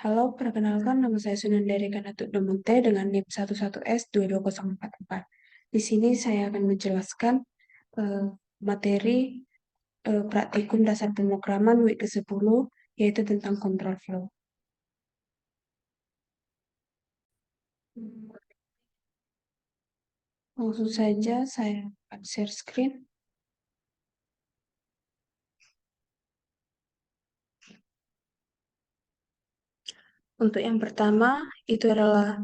Halo, perkenalkan nama saya Sunandari Kanatut Demunte dengan NIM 11S22044. Di sini saya akan menjelaskan eh, materi praktikum dasar pemrograman week ke-10 yaitu tentang control flow. Langsung saja saya akan share screen. Untuk yang pertama itu adalah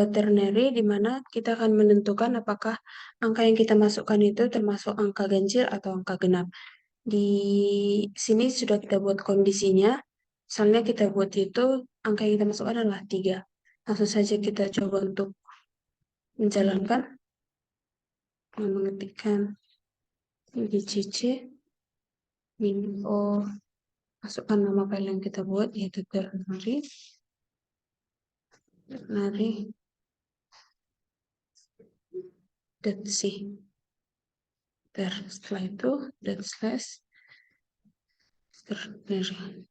ternary, di mana kita akan menentukan apakah angka yang kita masukkan itu termasuk angka ganjil atau angka genap. Di sini sudah kita buat kondisinya. Misalnya kita buat itu, angka yang kita masukkan adalah 3. Langsung saja kita coba untuk menjalankan. Mengetikkan GCC, O, masukkan nama file yang kita buat, yaitu ternary. .c. Setelah itu, ternary.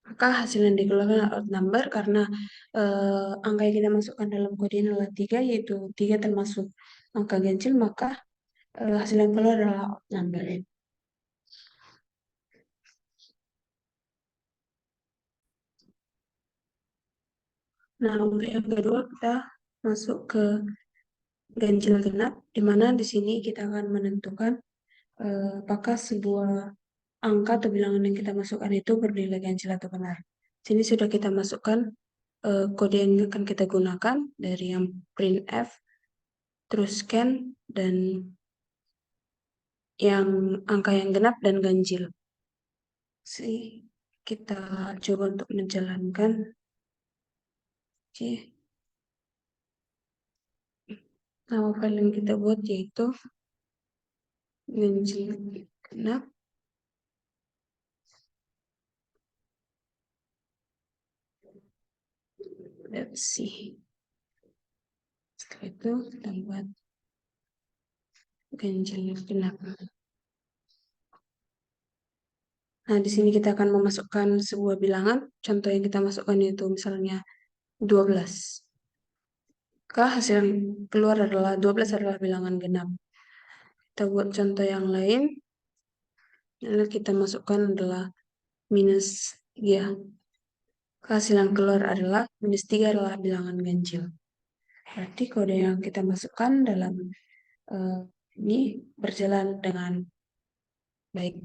Maka hasil yang dikeluarkan out number karena angka yang kita masukkan dalam kode ini adalah 3, yaitu 3 termasuk angka ganjil, maka hasil yang keluar adalah out number. Nah, untuk yang kedua kita masuk ke ganjil genap, di mana di sini kita akan menentukan apakah sebuah angka atau bilangan yang kita masukkan itu bernilai ganjil atau benar. Sini sudah kita masukkan kode yang akan kita gunakan dari yang printf, terus scan, dan yang angka yang genap dan ganjil. Kita coba untuk menjalankan. Oke. Nama file yang kita buat yaitu ganjil genap .c. Setelah itu kita buat ganjil genap. Nah, di sini kita akan memasukkan sebuah bilangan. Contoh yang kita masukkan itu misalnya 12. Maka hasil yang keluar adalah 12 adalah bilangan genap. Kita buat contoh yang lain. Lalu kita masukkan adalah minus 3. Hasil yang keluar adalah minus 3 adalah bilangan ganjil. Berarti kode yang kita masukkan dalam ini berjalan dengan baik.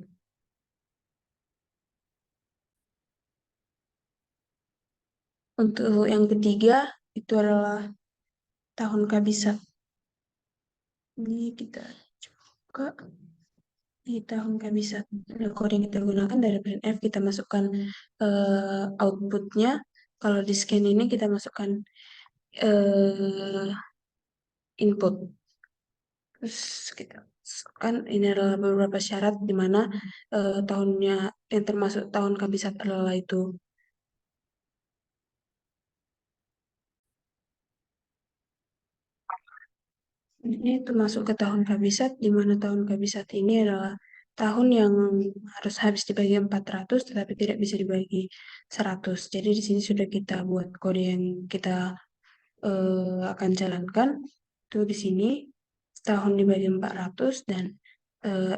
Untuk yang ketiga itu adalah tahun kabisat. Ini kita coba di tahun kabisat. Kode yang kita gunakan dari printf kita masukkan outputnya. Kalau di scan ini kita masukkan input. Terus kita masukkan ini adalah beberapa syarat di mana tahunnya yang termasuk tahun kabisat adalah itu ini termasuk ke tahun kabisat, di mana tahun kabisat ini adalah tahun yang harus habis dibagi 400 tetapi tidak bisa dibagi 100. Jadi di sini sudah kita buat kode yang kita akan jalankan. Tuh di sini tahun dibagi 400 dan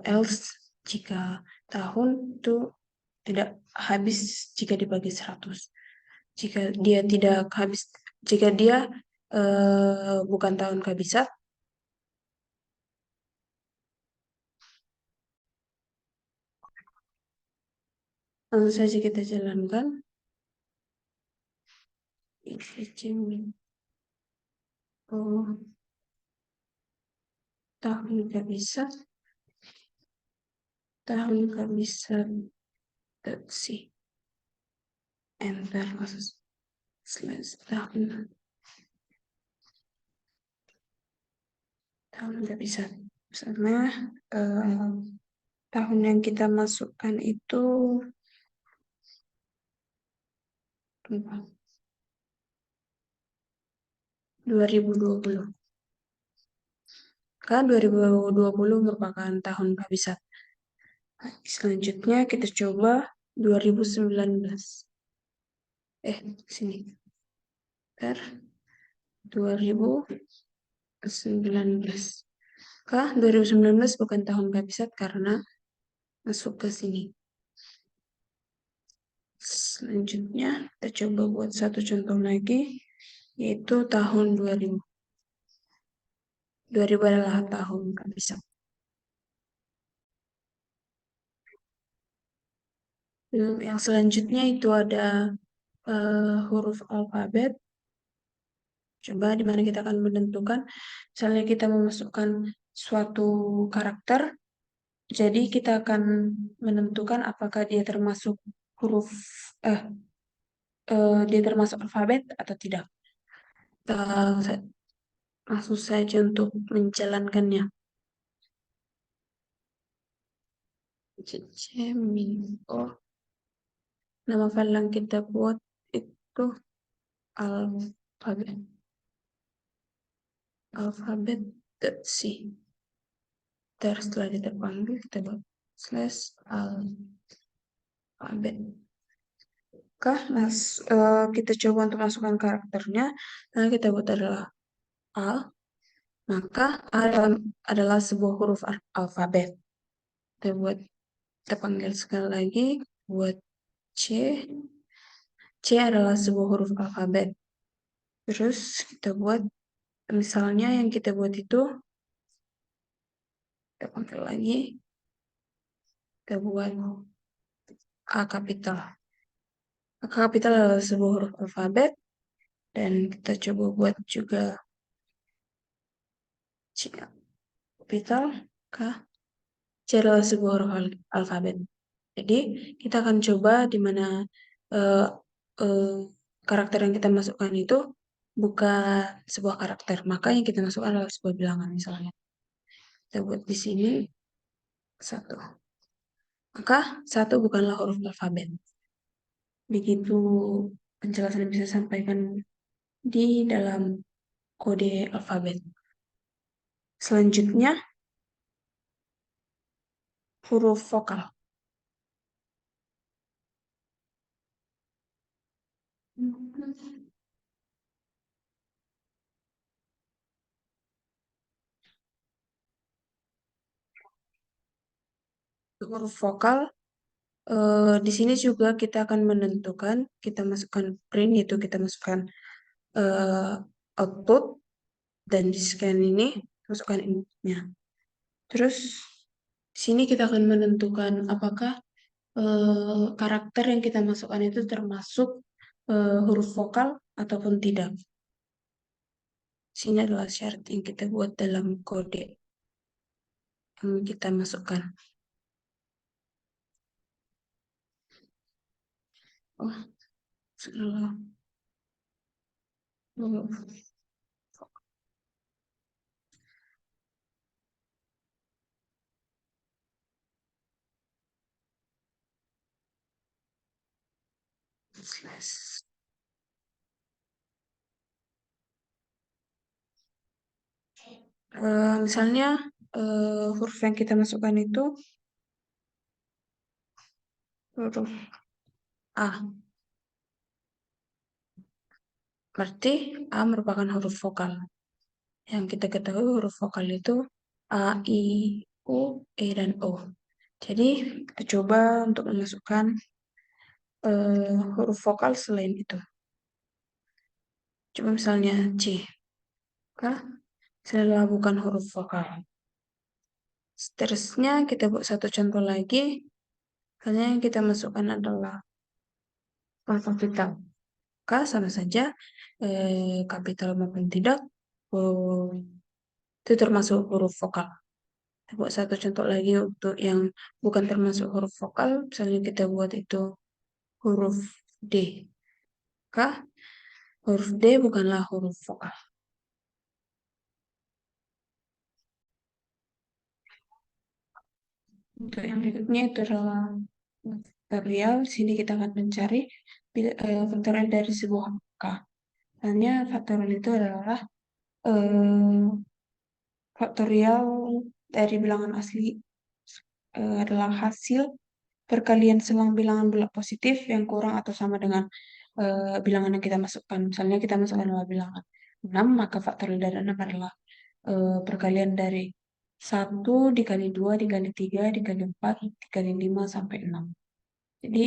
else jika tahun itu tidak habis jika dibagi 100. Jika dia tidak habis, jika dia bukan tahun kabisat, langsung saja kita jalankan. Oh, tahun kabisat sih. Enter slash tahun kabisat. Misalnya tahun yang kita masukkan itu 2020. Karena 2020 merupakan tahun kabisat. Selanjutnya kita coba 2019. Sini. Per 2019. 2019 bukan tahun kabisat karena masuk ke sini. Selanjutnya, kita coba buat satu contoh lagi, yaitu tahun 2000. 2000 adalah tahun kabisat. Yang selanjutnya itu ada huruf alfabet. Coba di mana kita akan menentukan, misalnya kita memasukkan suatu karakter, jadi kita akan menentukan apakah dia termasuk huruf eh dia termasuk alfabet atau tidak. Kita langsung saja untuk menjalankannya. Cemimo. Nama file yang kita buat itu alfabet. Alfabet.c. Terus setelah kita panggil, kita buat slash alfabet. Kita coba untuk masukkan karakternya. Nah, kita buat adalah A. Maka A adalah sebuah huruf alfabet. Kita panggil sekali lagi. Buat C. C adalah sebuah huruf alfabet. Terus kita buat, misalnya yang kita buat itu, kita panggil lagi. Kita buat A kapital. A kapital adalah sebuah huruf alfabet. Dan kita coba buat juga C kapital. K. C adalah sebuah huruf alfabet. Jadi, kita akan coba di mana eh, eh, karakter yang kita masukkan itu bukan sebuah karakter. Maka yang kita masukkan adalah sebuah bilangan misalnya. Kita buat di sini 1. Maka 1 bukanlah huruf alfabet. Begitu penjelasan yang bisa sampaikan di dalam kode alfabet. Selanjutnya, huruf vokal. Huruf vokal, di sini juga kita akan menentukan, kita masukkan print, yaitu kita masukkan output, dan di scan ini masukkan inputnya. Terus di sini kita akan menentukan apakah karakter yang kita masukkan itu termasuk huruf vokal ataupun tidak. Sini adalah syarat yang kita buat dalam kode yang kita masukkan. Oh, salah. Slash. Misalnya huruf yang kita masukkan itu huruf A. Berarti A merupakan huruf vokal. Yang kita ketahui huruf vokal itu A, I, U, E, dan O. Jadi kita coba untuk memasukkan huruf vokal selain itu. Coba misalnya C. Maka adalah bukan huruf vokal. Seterusnya kita buat satu contoh lagi. Misalnya yang kita masukkan adalah kapital. Maka sama saja kapital maupun tidak itu termasuk huruf vokal. Kita buat satu contoh lagi untuk yang bukan termasuk huruf vokal. Misalnya kita buat itu huruf D. Maka huruf D bukanlah huruf vokal. Untuk yang berikutnya itu adalah faktorial. Sini kita akan mencari faktorial dari sebuah angka. Misalnya faktorial itu adalah faktorial dari bilangan asli adalah hasil perkalian selang bilangan bulat positif yang kurang atau sama dengan bilangan yang kita masukkan. Misalnya kita masukkan adalah bilangan 6, maka faktorial dari 6 adalah perkalian dari 1 dikali 2 dikali 3 dikali 4 dikali 5 sampai 6. Jadi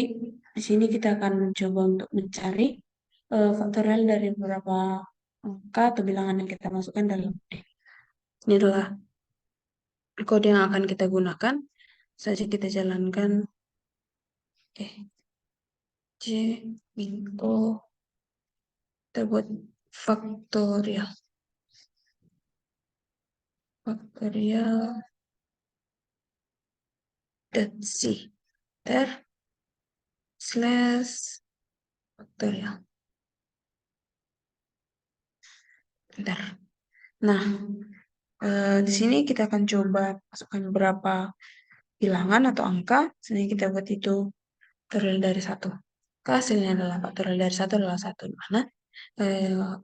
di sini kita akan mencoba untuk mencari faktorial dari beberapa angka atau bilangan yang kita masukkan dalam kode. Ini adalah kode yang akan kita gunakan. Saja kita jalankan C minto, kita buat faktorial .c ter slash faktorial. Bentar. Nah, di sini kita akan coba masukkan beberapa bilangan atau angka. Selanjutnya kita buat itu faktorial dari 1. Hasilnya adalah faktorial dari 1 adalah 1. Di mana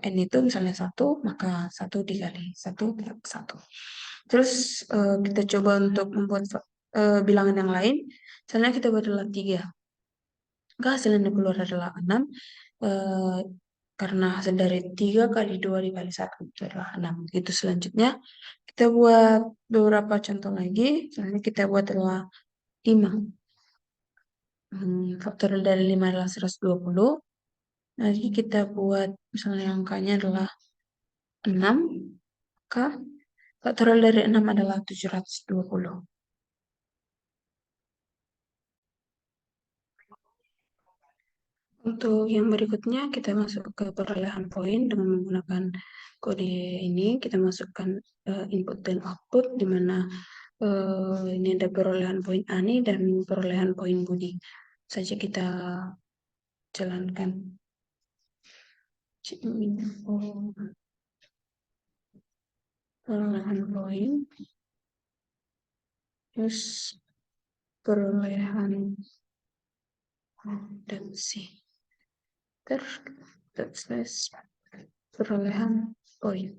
n itu misalnya 1, maka 1 dikali 1 dikali 1. Terus kita coba untuk membuat bilangan yang lain. Misalnya kita buat adalah 3. Maka hasil yang keluar adalah 6. Karena hasil dari 3 kali 2 dikali 1 itu adalah 6. Itu selanjutnya kita buat beberapa contoh lagi. Misalnya kita buat adalah 5. Faktorial dari 5 adalah 120. Lagi kita buat misalnya angkanya adalah 6. Maka faktorial dari 6 adalah 720. Untuk yang berikutnya kita masuk ke perolehan poin dengan menggunakan kode ini. Kita masukkan input dan output di mana ini ada perolehan poin Ani dan perolehan poin Budi. Saja kita jalankan. Perolehan poin. Terus perolehan dan C. Terus perolehan poin.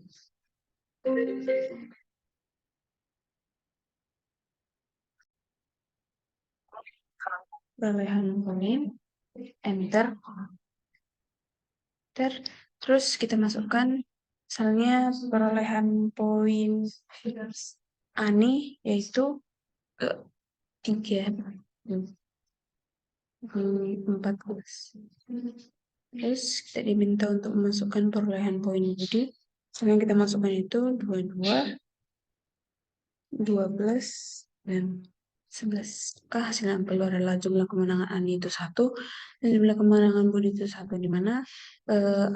Perolehan poin, enter. Terus kita masukkan misalnya perolehan poin Ani yaitu 14. Terus kita diminta untuk memasukkan perolehan poin Budi. Sekarang kita masukkan itu 22, 12, dan 11. Maka hasil yang keluar adalah jumlah kemenangan Ani itu 1 dan jumlah kemenangan Budi itu 1, di mana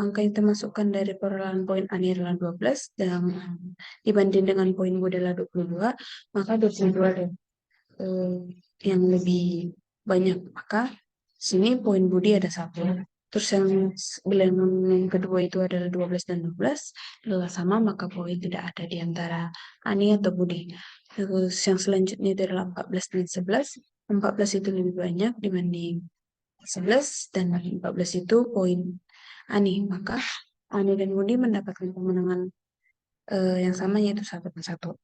angka yang kita masukkan dari perolehan poin Ani adalah 12 dan dibanding dengan poin Budi adalah 22, maka 22 yang lebih banyak. Maka sini poin Budi ada 1. Terus yang bilangan yang kedua itu adalah 12 dan 12 adalah sama, maka poin tidak ada di antara Ani atau Budi. Terus yang selanjutnya itu adalah 14 dan 11. 14 itu lebih banyak dibanding 11 dan 14 itu poin Ani. Maka Ani dan Budi mendapatkan kemenangan yang sama yaitu 1 dan 1.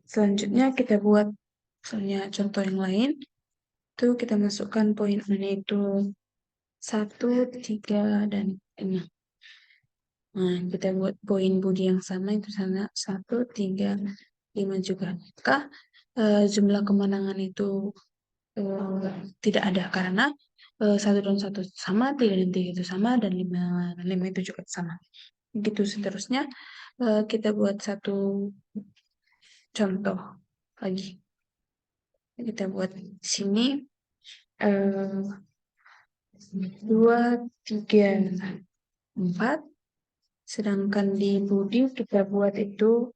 Selanjutnya kita buat misalnya contoh yang lain. Itu kita masukkan poin Ani itu 1, 3, dan 5. Nah, kita buat poin Budi yang sama itu sana 1, 3, 5 juga. Maka jumlah kemenangan itu tidak ada karena 1 dan 1 sama, 3 dan 3 itu sama, dan 5 dan 5 itu juga sama. Begitu seterusnya. Kita buat satu contoh lagi. Kita buat di sini 2, 3, 4. Sedangkan di Budi kita buat itu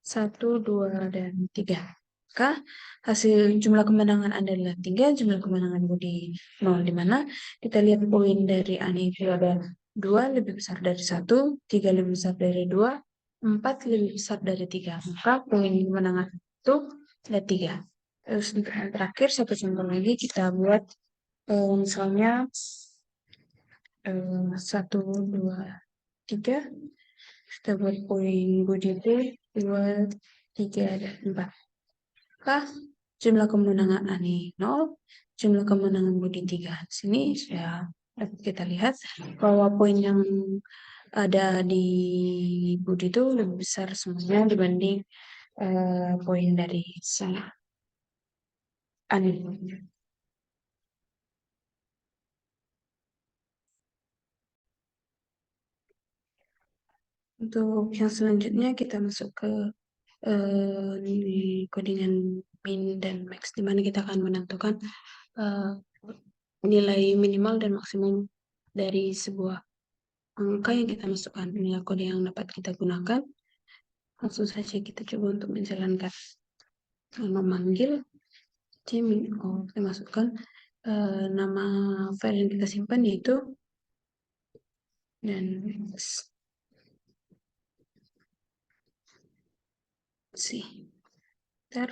1, 2, dan 3. Maka hasil jumlah kemenangan adalah 3, jumlah kemenangan Budi 0, di mana kita lihat poin dari Ani itu ada 2 lebih besar dari 1, 3 lebih besar dari 2, 4 lebih besar dari 3. Maka poin kemenangan itu ada 3. Terus untuk yang terakhir, satu contoh lagi kita buat misalnya 1, 2, 3. Kita buat poin Budi itu 2, 3, dan 4. Maka Jumlah kemenangan Ani 0, jumlah kemenangan Budi 3. Sini sudah dapat kita lihat bahwa poin yang ada di Budi itu lebih besar semuanya dibanding poin dari si Ani. Untuk yang selanjutnya kita masuk ke codingan min dan max, di mana kita akan menentukan uh, nilai minimal dan maksimum dari sebuah angka yang kita masukkan. Inilah kode yang dapat kita gunakan. Langsung saja kita coba untuk menjalankan. Memanggil Jamie, kita masukkan nama file yang kita simpan yaitu dan ter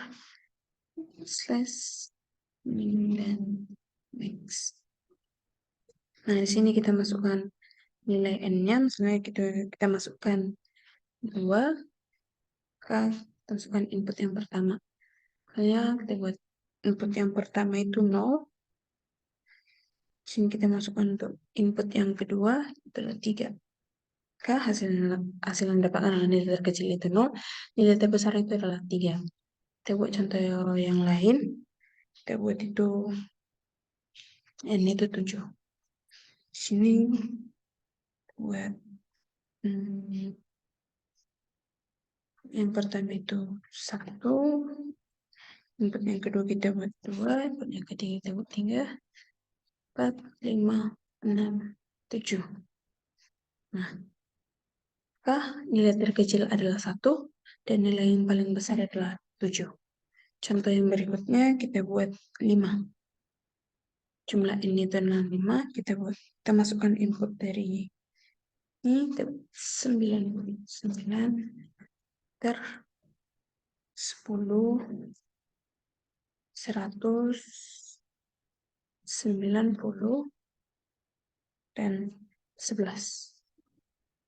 slash min dan max. Nah, di sini kita masukkan nilai n-nya, misalnya kita masukkan 2, kita masukkan input yang pertama. Misalnya kita buat input yang pertama itu 0, sini kita masukkan untuk input yang kedua itu adalah 3. Maka hasil yang didapatkan adalah nilai terkecil itu 0, nilai terbesar itu adalah 3. Kita buat contoh yang lain, kita buat itu n itu 7. Sini buat yang pertama itu 1, input yang kedua kita buat 2, input yang ketiga kita buat 3, 4, 5, 6, 7. Nah, maka nilai terkecil adalah 1 dan nilai yang paling besar adalah 7. Contoh yang berikutnya kita buat 5. Jumlah ini itu adalah 5, kita masukkan input dari ini 9 ter 10 100 90 dan 11.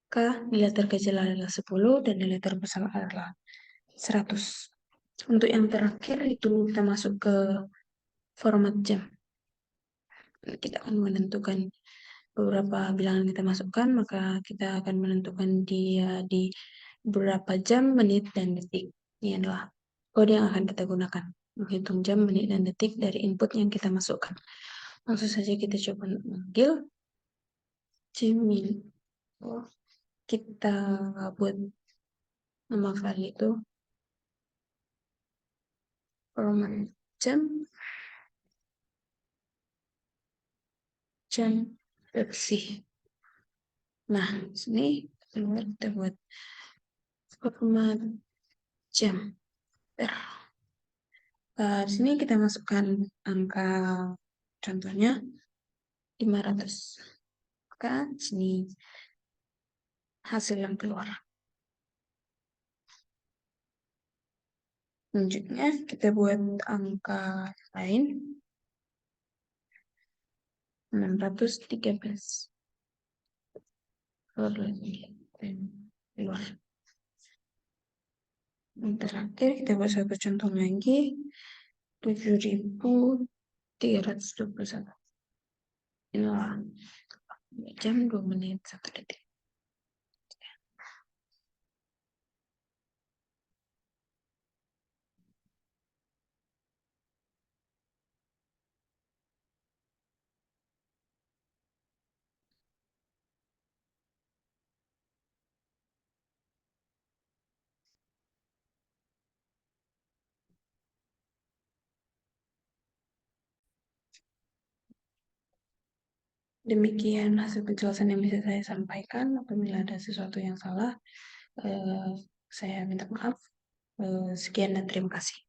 Maka nilai terkecil adalah 10 dan nilai terbesar adalah 100. Untuk yang terakhir itu kita masuk ke format jam. Kita akan menentukan beberapa bilangan kita masukkan, maka kita akan menentukan dia di beberapa jam, menit, dan detik. Ini adalah kode yang akan kita gunakan. Menghitung jam, menit, dan detik dari input yang kita masukkan. Langsung saja kita coba memanggil Jamil. Kita buat nama file itu format jam bersih. Nah, sini kita buat format jam. Di sini kita masukkan angka contohnya 500. Maka sini hasil yang keluar. Selanjutnya kita buat angka lain 613. Keluar. Yang terakhir kita buat satu contoh lagi 7.321. Inilah jam 2 menit 1 detik. Demikian hasil penjelasan yang bisa saya sampaikan. Apabila ada sesuatu yang salah, saya minta maaf. Sekian dan terima kasih.